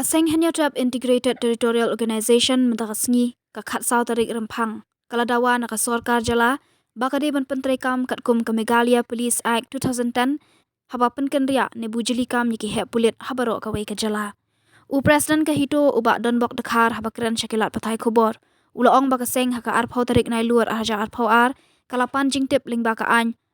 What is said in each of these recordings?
Seng hanya trap Integrated Territorial Organization mendagasngi kakat sau tarik rempang. Kaladawa naka sorkar jala bakade ban pentrekam katkum ke Meghalaya Police Act 2010 haba penken ria ne bujilikam yiki hep pulit habaro kawai ke jala. Presiden ke hito uba donbok dekhar haba keren syakilat patai kubor. Ulaong baka seng haka arpau tarik nai luar arja arpau kalapan jingtip ling baka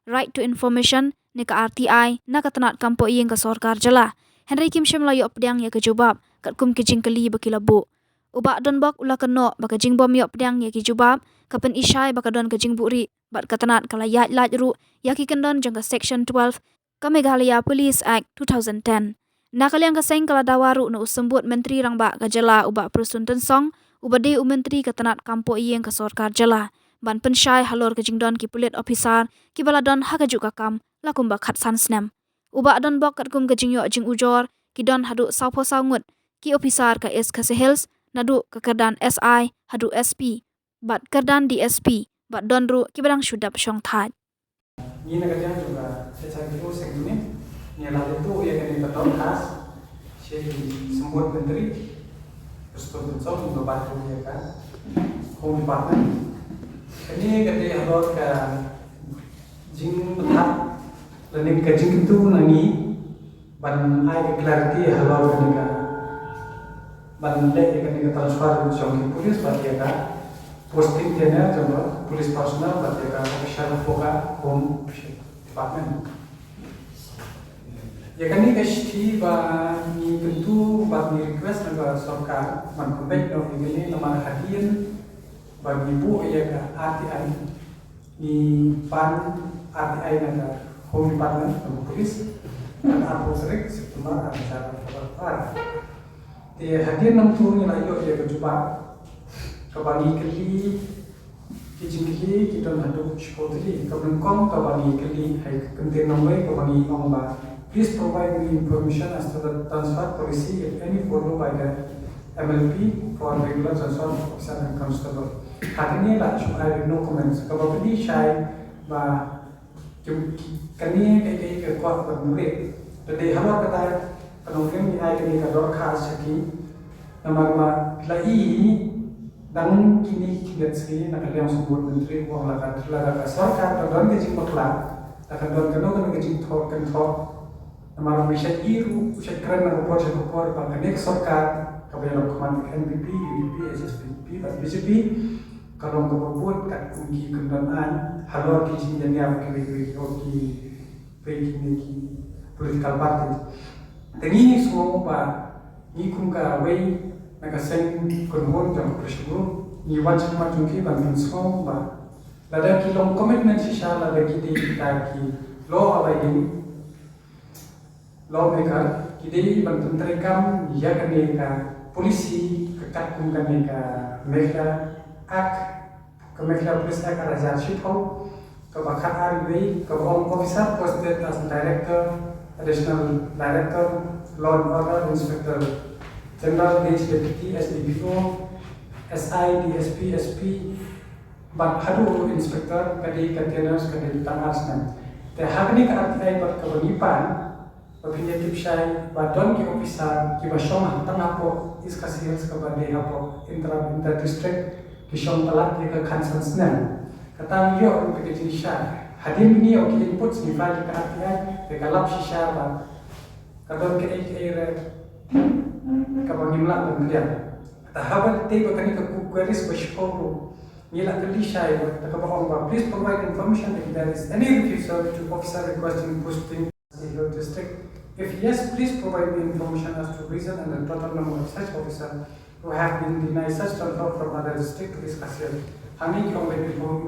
right to information ne ka RTI na katanat kampo iyeng ke sorkar jala. Henry Kim Shimla yok pedang ya kejubab kat kum kijing keli baki labu. Ubak don bak ula keno baka jing bom yok pedang ya kejubab kapen isyai baka don kejing buri bat katanat kala yat laj ru ya ki kendon jangka section 12 ka Meghalaya Police Act 2010. Nakaliang kaseng kala dawaru na usembut menteri rang bak kajala ubak perusun tensong ubade menteri katanat kampo iyeng ka sorkar jala. Ban pensyai halor kejing don ki pulit officer ki baladon hakajuk kakam lakum bak khat sansnem. Ubak don bok kat kum kejing yok jing ujor ki don hadu saupo saungut ki officer ka es ka sehels nadu ke kerdan SI hadu SP bat kerdan DSP bat don ru ki badang syudap syong thad. Ni nakajang juga secara itu segini ni lalu itu ya kini betul khas si sembut menteri Persatuan Tensong membantu ya kan Home Department ini ketika halor ke jing betap dan kajing itu nangi ban ai clarity halor kenika ban le kenika transfer jong polis bagi ka posting jena jong polis personal bagi ka official foka home department ya kan ini kesti ba ni tentu ba ni request naga sarkar man combine of ini nama hadian bagi bu ya ka RTI ni pan RTI naga Home Department ng Police at ako serik September ang cara pagpapar. Di hadir ng turun nila iyo iya kejupa kabagi keli kijing kita nado shipotli kabengkong kabagi keli hai kentin nombai kabagi omba. Please provide me information as to the transfer policy if any follow by the MLP for regular transfer officer and constable. Hari ini lah cuma no comments. Kabagi syai ba kami kayak kuat bermurid. Jadi halo kata penonton ini ai kini kador khas saki nama lagi dan kini kita sekali nak lihat sebut menteri uang lakat sarkar dan kejing makla akan don keno kejing thor kan thor nama bisa iru bisa keren nak buat sekor bagaimana sarkar kabinet komandan NPP, UDP, SSPP, BJP kalau kebuat kat kunci kendaraan halor kisi janya kiri oki peki political party tengi semua pa ni kumka wei nagaseng konhon jam presiden ni wajib majungi bangun semua pa lada kilong komitmen sisa lada kita ki law apa ini lawmaker kita bantu terekam ya kaneka polisi kekat kum kaneka mereka ke Meghalaya Police Act Raja Shipau ke Bakat RW ke Home Officer posted as Director, Additional Director, Law and Order Inspector General Deputy SDPO, SI, DSP, SP, but hadu Inspector kadi containers kadi tangasna. Te hagni ka RTI bat kabanipan Bapinya tipsay badon ki officer ki basyoma tangapo iskasihas kabade hapo inter district Kishong talat ke kansan senang. Kata yo untuk kejenisah. Hadir ini oke input sifat ke artian dekalap sisa ba. Kadon ke air kabangimla pembelian. Kata habat te bakani ke kuqueris bashporo. Nila kelisha yo takabang ba. Please provide information if there is any refusal to officer requesting posting in your district. If yes, please provide me information as to reason and the total number of such officers who have been denied such transfer from other district to discuss here. Hanging from the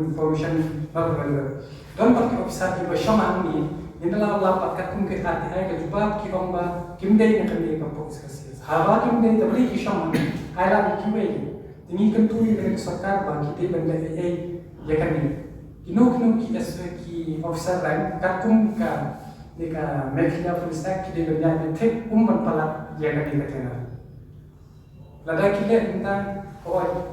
information not available. Don't pakai officer di bersama ini. Ini adalah lapat katung ke RTI ke jubah ki omba kimdei nak kami ke discuss here. Haba kimdei tabli kisah mana? Ayat kimdei. Tinggi kentui dari sarkar bagi kita benda ya kan ini. Kino ki ki officer lain katung ka nika Meghalaya Police Act kita benda tek palat ya kan ini katanya. Lada kita minta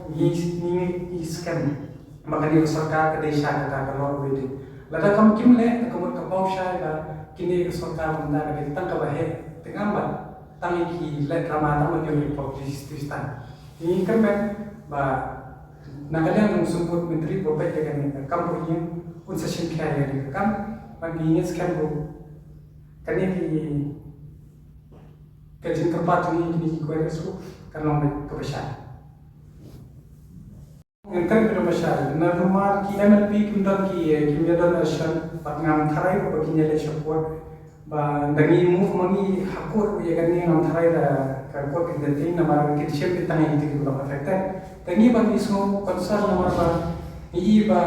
ni scam makanya sarkar ke desa kata kalau begitu. Lada kamu kimle kamu kapau syai la kini sarkar minta kita tangkap bahe tengambat tangi ki let rama tamu yang publis tuistan ini kan ba nakalian sumput menteri bopet ya kan kampo ini concession kaya ya kan bagi scam bu kan ini kajin kepat ini ko itu kan lombe kebesar kan kebesar na rumah ki MLP kundan ki kimia nation patngam tharai ko bagi nyele support ba dagi move mani hakor ya kan ni ngam tharai da kan ko kindeting na mar ki chep kitang ini ko ba fakta dagi bagi semua concern na mar ba i ba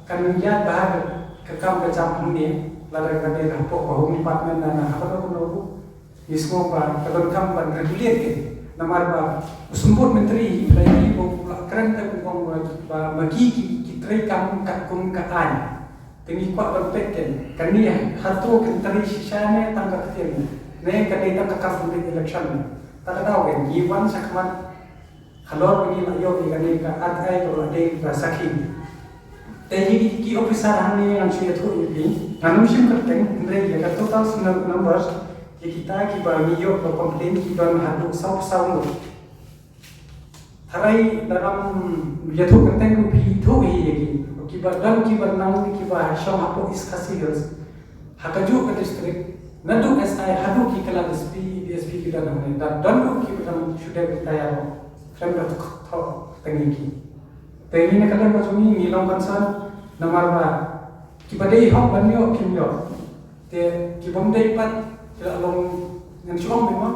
kan ya ba ke kam kecam ini lara kan dia hampok ba humi department na apa ko no ni semua ba kan kam ban regulate ke na mar ba sumput menteri lagi ko keren ta ko ba magi ki trai kam ka kum ka an tengi kwa berpeken kani hatu kentari sisane tangga kecil ne kani tak kakak di election tak tahu kan iwan sakmat halor ini layo kani ka atai ko ade ka sakin tehi ki officer hani yang sudah tu ini anu sim kerteng ndre ya ka total numbers ya kita ki ba miyo ko complain ki don hadu sau harai dalam yaitu kerteng upi tu ini kibar dan kibar nang kibar syam apo iskasi girls hakaju ke district nadu SI hadu ki kala DSP kita nang dan ku ki betam sudah bertaya frame dah to tengi tengi ne kala masuni nilong kansan namar ba kibadai hok banyo kimyo te kibom dai pat kila long ngan chong bima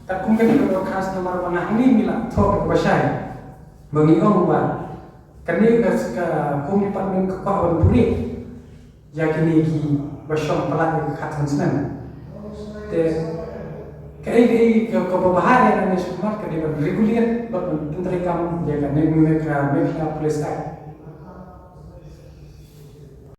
tak kumken ko khas namar ba ngahni mila to ke basai bangi ong ba kani ka kumi department ko kawan puri yakini ki basyong pelat ke khatan senan te kai ko bahaya na semua ka de regulate ba tentang kam ya kan ne me ka police act